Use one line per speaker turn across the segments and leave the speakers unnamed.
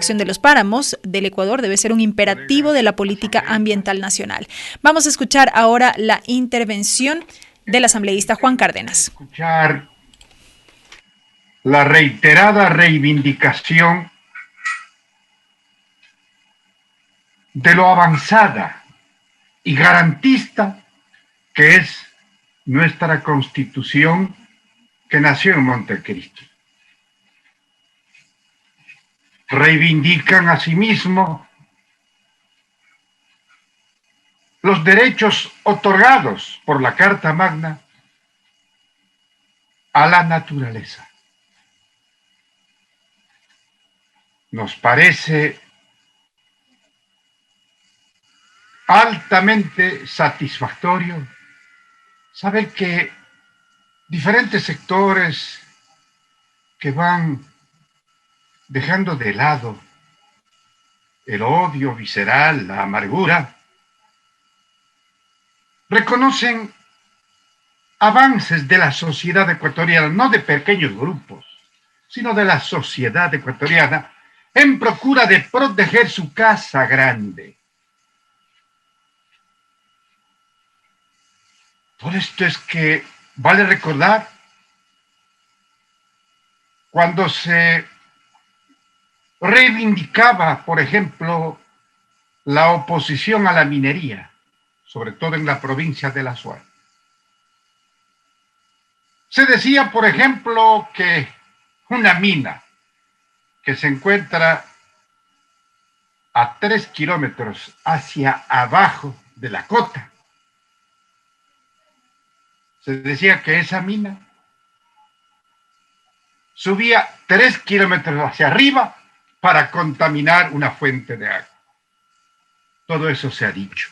protección de los páramos del Ecuador debe ser un imperativo de la política ambiental nacional. Vamos a escuchar ahora la intervención del asambleísta Juan Cárdenas.
Escuchar la reiterada reivindicación de lo avanzada y garantista que es nuestra Constitución que nació en Montecristo. Reivindican asimismo los derechos otorgados por la Carta Magna a la naturaleza. Nos parece altamente satisfactorio saber que diferentes sectores que van dejando de lado el odio visceral, la amargura, reconocen avances de la sociedad ecuatoriana, no de pequeños grupos, sino de la sociedad ecuatoriana, en procura de proteger su casa grande. Por esto es que vale recordar cuando se reivindicaba, por ejemplo, la oposición a la minería, sobre todo en la provincia del Azuay. Se decía, por ejemplo, que una mina que se encuentra a 3 kilómetros hacia abajo de la cota, se decía que esa mina subía 3 kilómetros hacia arriba para contaminar una fuente de agua. Todo eso se ha dicho.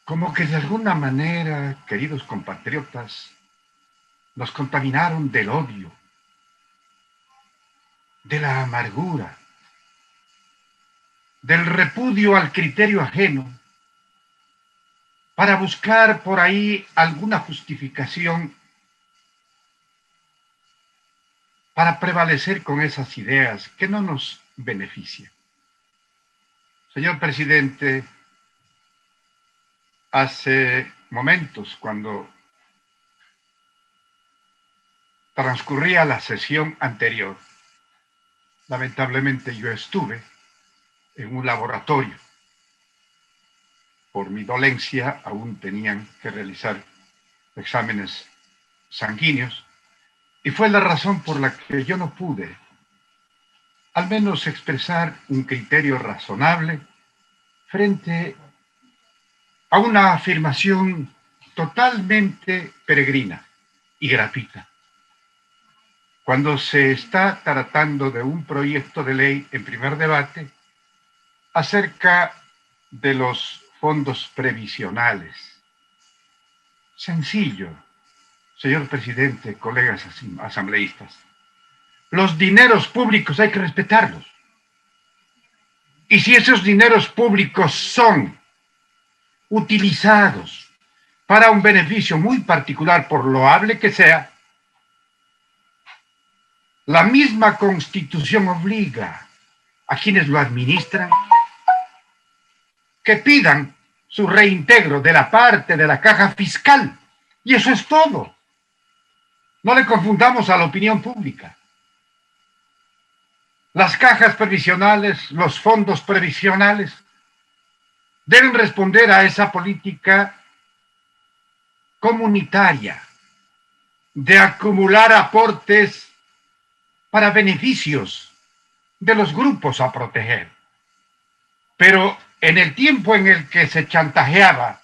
Como que de alguna manera, queridos compatriotas, nos contaminaron del odio, de la amargura, del repudio al criterio ajeno, para buscar por ahí alguna justificación para prevalecer con esas ideas que no nos benefician. Señor presidente, hace momentos, cuando transcurría la sesión anterior, lamentablemente yo estuve en un laboratorio. Por mi dolencia aún tenían que realizar exámenes sanguíneos y fue la razón por la que yo no pude al menos expresar un criterio razonable frente a una afirmación totalmente peregrina y gratuita. Cuando se está tratando de un proyecto de ley en primer debate acerca de los fondos previsionales. Sencillo, señor presidente, colegas asambleístas. Los dineros públicos hay que respetarlos. Y si esos dineros públicos son utilizados para un beneficio muy particular, por loable que sea, la misma Constitución obliga a quienes lo administran que pidan su reintegro de la parte de la caja fiscal. Y eso es todo. No le confundamos a la opinión pública. Las cajas previsionales, los fondos previsionales, deben responder a esa política comunitaria de acumular aportes para beneficios de los grupos a proteger. Pero en el tiempo en el que se chantajeaba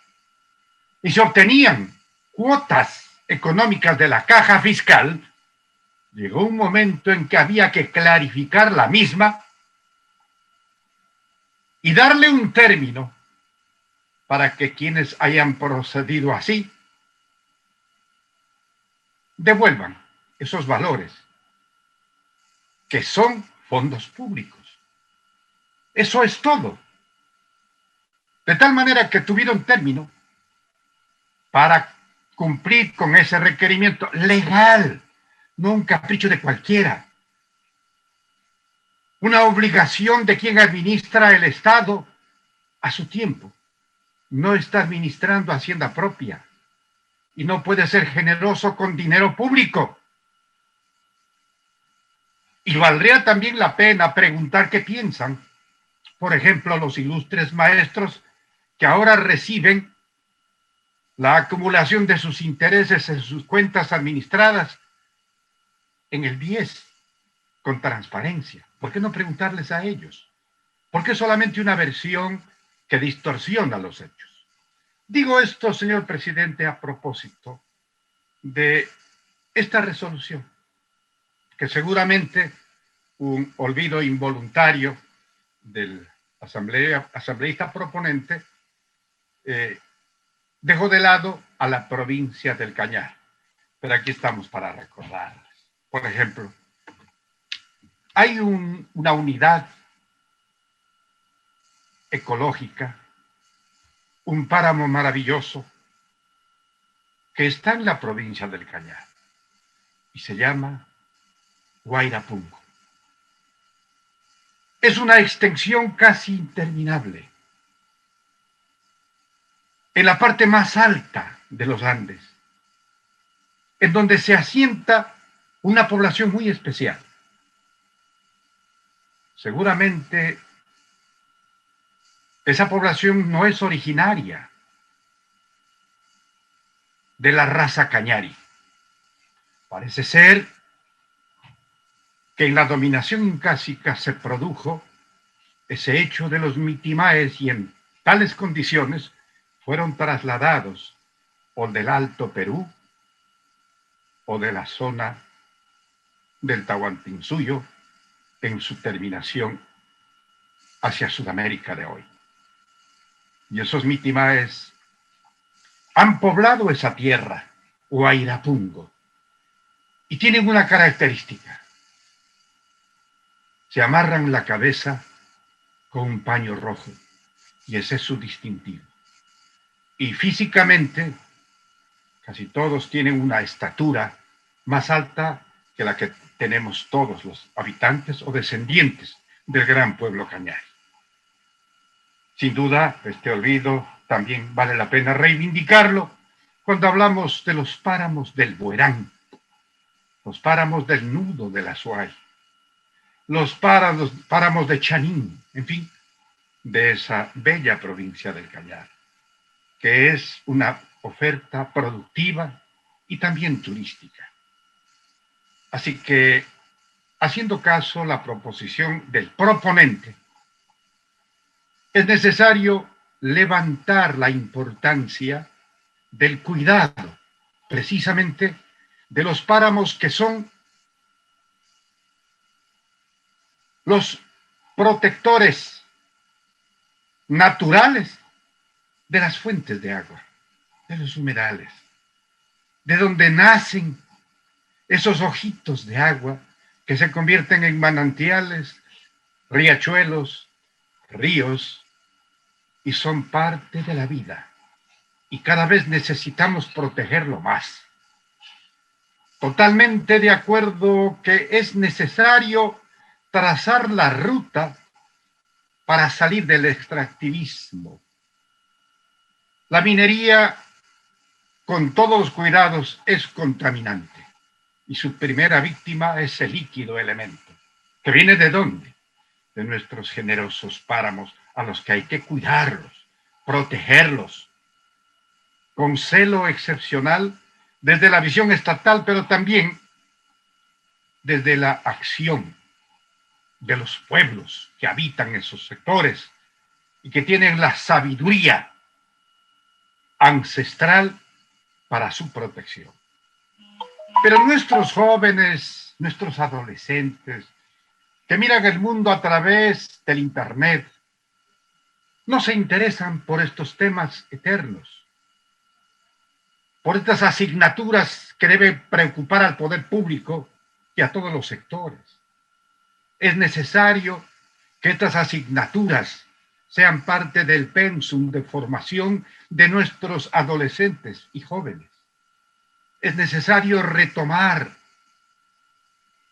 y se obtenían cuotas económicas de la caja fiscal, llegó un momento en que había que clarificar la misma y darle un término para que quienes hayan procedido así devuelvan esos valores que son fondos públicos. Eso es todo. De tal manera que tuvieron término para cumplir con ese requerimiento legal, no un capricho de cualquiera. una obligación de quien administra el Estado a su tiempo. No está administrando hacienda propia y no puede ser generoso con dinero público. Y valdría también la pena preguntar qué piensan, por ejemplo, los ilustres maestros que ahora reciben la acumulación de sus intereses en sus cuentas administradas en el BIES con transparencia. ¿Por qué no preguntarles a ellos? ¿Por qué solamente una versión que distorsiona los hechos? Digo esto, señor presidente, a propósito de esta resolución, que seguramente un olvido involuntario del asambleísta proponente dejó de lado a la provincia del Cañar. Pero aquí estamos para recordarles. Por ejemplo, hay una unidad ecológica, un páramo maravilloso que está en la provincia del Cañar y se llama Guairapungo. Es una extensión casi interminable en la parte más alta de los Andes, en donde se asienta una población muy especial. Seguramente esa población no es originaria de la raza cañari. Parece ser que en la dominación incásica se produjo ese hecho de los mitimaes y en tales condiciones fueron trasladados o del Alto Perú o de la zona del Tahuantinsuyo en su terminación hacia Sudamérica de hoy. Y esos mitimaes han poblado esa tierra, Guairapungo, y tienen una característica. Se amarran la cabeza con un paño rojo, y ese es su distintivo. Y físicamente, casi todos tienen una estatura más alta que la que tenemos todos los habitantes o descendientes del gran pueblo cañari. Sin duda, este olvido también vale la pena reivindicarlo cuando hablamos de los páramos del Buerán, los páramos del Nudo de la Azuay, los páramos de Chanín, en fin, de esa bella provincia del Cañar, que es una oferta productiva y también turística. Así que, haciendo caso a la proposición del proponente, es necesario levantar la importancia del cuidado, precisamente, de los páramos que son los protectores naturales de las fuentes de agua, de los humedales, de donde nacen esos ojitos de agua que se convierten en manantiales, riachuelos, ríos, y son parte de la vida. Y cada vez necesitamos protegerlo más. Totalmente de acuerdo que es necesario trazar la ruta para salir del extractivismo. La minería, con todos los cuidados, es contaminante. Y su primera víctima es el líquido elemento. ¿Que viene de dónde? De nuestros generosos páramos, a los que hay que cuidarlos, protegerlos, con celo excepcional, desde la visión estatal, pero también desde la acción de los pueblos que habitan esos sectores y que tienen la sabiduría ancestral para su protección. Pero nuestros jóvenes, nuestros adolescentes, que miran el mundo a través del Internet, no se interesan por estos temas eternos, por estas asignaturas que deben preocupar al poder público y a todos los sectores. Es necesario que estas asignaturas sean parte del pensum de formación de nuestros adolescentes y jóvenes. Es necesario retomar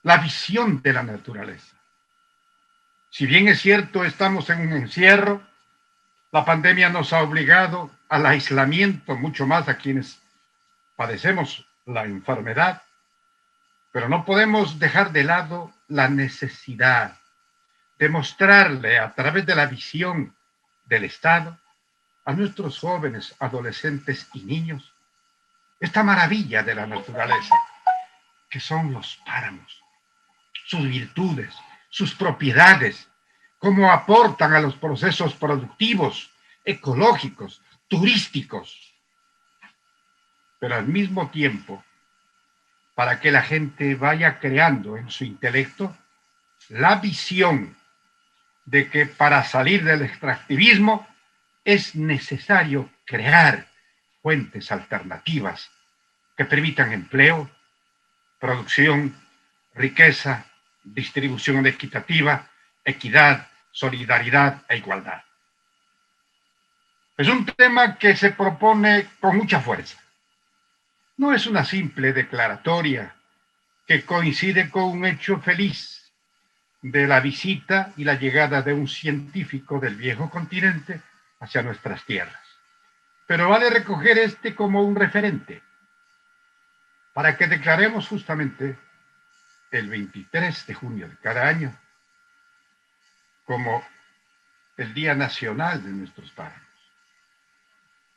la visión de la naturaleza, Si bien es cierto, estamos en un encierro, la pandemia nos ha obligado al aislamiento, mucho más a quienes padecemos la enfermedad, pero no podemos dejar de lado la necesidad de mostrarle a través de la visión del Estado a nuestros jóvenes, adolescentes y niños esta maravilla de la naturaleza, que son los páramos, sus virtudes, sus propiedades, cómo aportan a los procesos productivos, ecológicos, turísticos, pero al mismo tiempo, para que la gente vaya creando en su intelecto la visión de que para salir del extractivismo es necesario crear fuentes alternativas que permitan empleo, producción, riqueza, distribución equitativa, equidad, solidaridad e igualdad. Es un tema que se propone con mucha fuerza. No es una simple declaratoria que coincide con un hecho feliz de la visita y la llegada de un científico del viejo continente hacia nuestras tierras. Pero vale recoger este como un referente para que declaremos justamente el 23 de junio de cada año como el Día Nacional de nuestros páramos.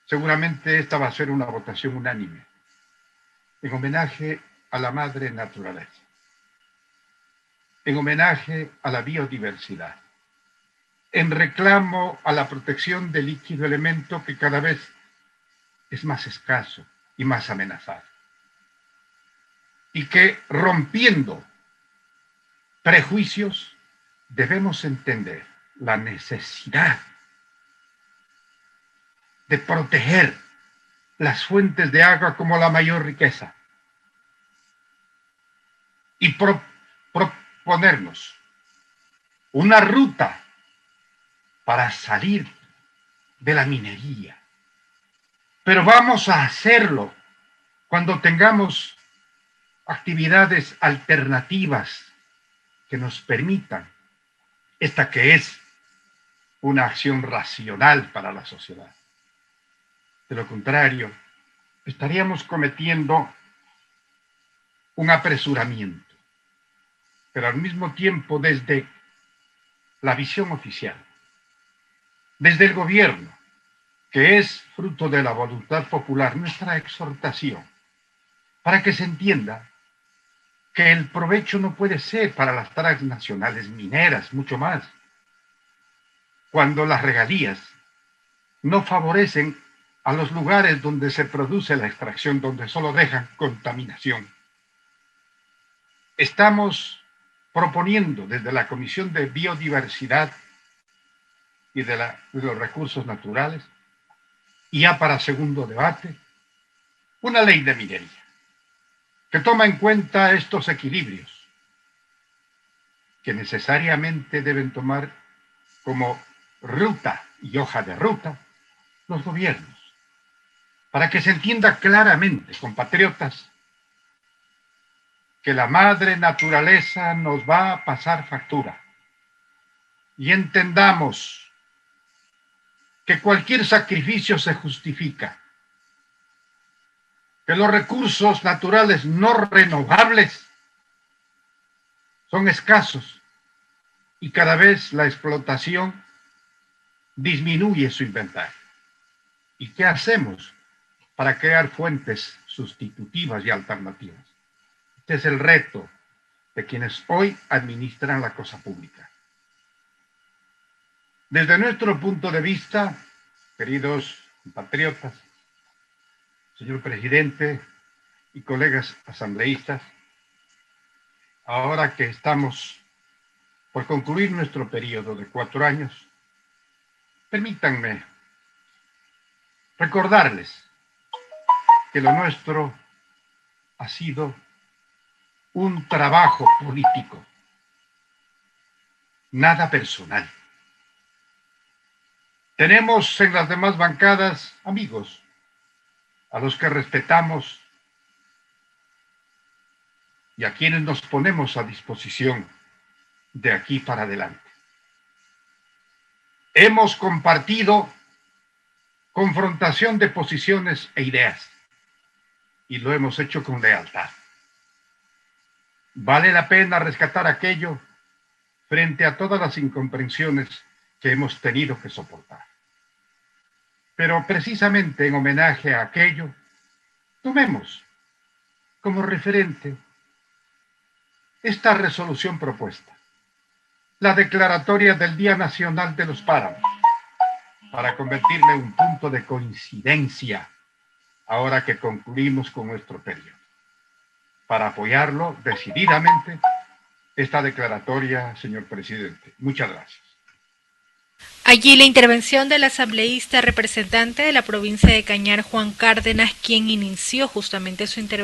Seguramente esta va a ser una votación unánime en homenaje a la madre naturaleza, en homenaje a la biodiversidad, en reclamo a la protección del líquido elemento que cada vez es más escaso y más amenazado. Y que rompiendo prejuicios debemos entender la necesidad de proteger las fuentes de agua como la mayor riqueza y proponernos una ruta para salir de la minería. Pero vamos a hacerlo cuando tengamos actividades alternativas que nos permitan esta que es una acción racional para la sociedad. De lo contrario, estaríamos cometiendo un apresuramiento, pero al mismo tiempo desde la visión oficial, desde el gobierno, que es fruto de la voluntad popular, nuestra exhortación, para que se entienda que el provecho no puede ser para las transnacionales mineras, mucho más, cuando las regalías no favorecen a los lugares donde se produce la extracción, donde solo dejan contaminación. Estamos proponiendo desde la Comisión de Biodiversidad y de los Recursos Naturales, y ya para segundo debate, una ley de minería que toma en cuenta estos equilibrios que necesariamente deben tomar como ruta y hoja de ruta los gobiernos, para que se entienda claramente, compatriotas, que la madre naturaleza nos va a pasar factura y entendamos que cualquier sacrificio se justifica, que los recursos naturales no renovables son escasos y cada vez la explotación disminuye su inventario. ¿Y qué hacemos para crear fuentes sustitutivas y alternativas? Este es el reto de quienes hoy administran la cosa pública. Desde nuestro punto de vista, queridos compatriotas, señor presidente y colegas asambleístas, ahora que estamos por concluir nuestro periodo de 4 años, permítanme recordarles que lo nuestro ha sido un trabajo político, nada personal. Tenemos en las demás bancadas amigos a los que respetamos y a quienes nos ponemos a disposición de aquí para adelante. Hemos compartido confrontación de posiciones e ideas y lo hemos hecho con lealtad. Vale la pena rescatar aquello frente a todas las incomprensiones que hemos tenido que soportar. Pero precisamente en homenaje a aquello, tomemos como referente esta resolución propuesta, la declaratoria del Día Nacional de los Páramos, para convertirla en un punto de coincidencia ahora que concluimos con nuestro periodo. Para apoyarlo decididamente esta declaratoria, señor presidente. Muchas gracias.
Allí la intervención del asambleísta representante de la provincia de Cañar, Juan Cárdenas, quien inició justamente su intervención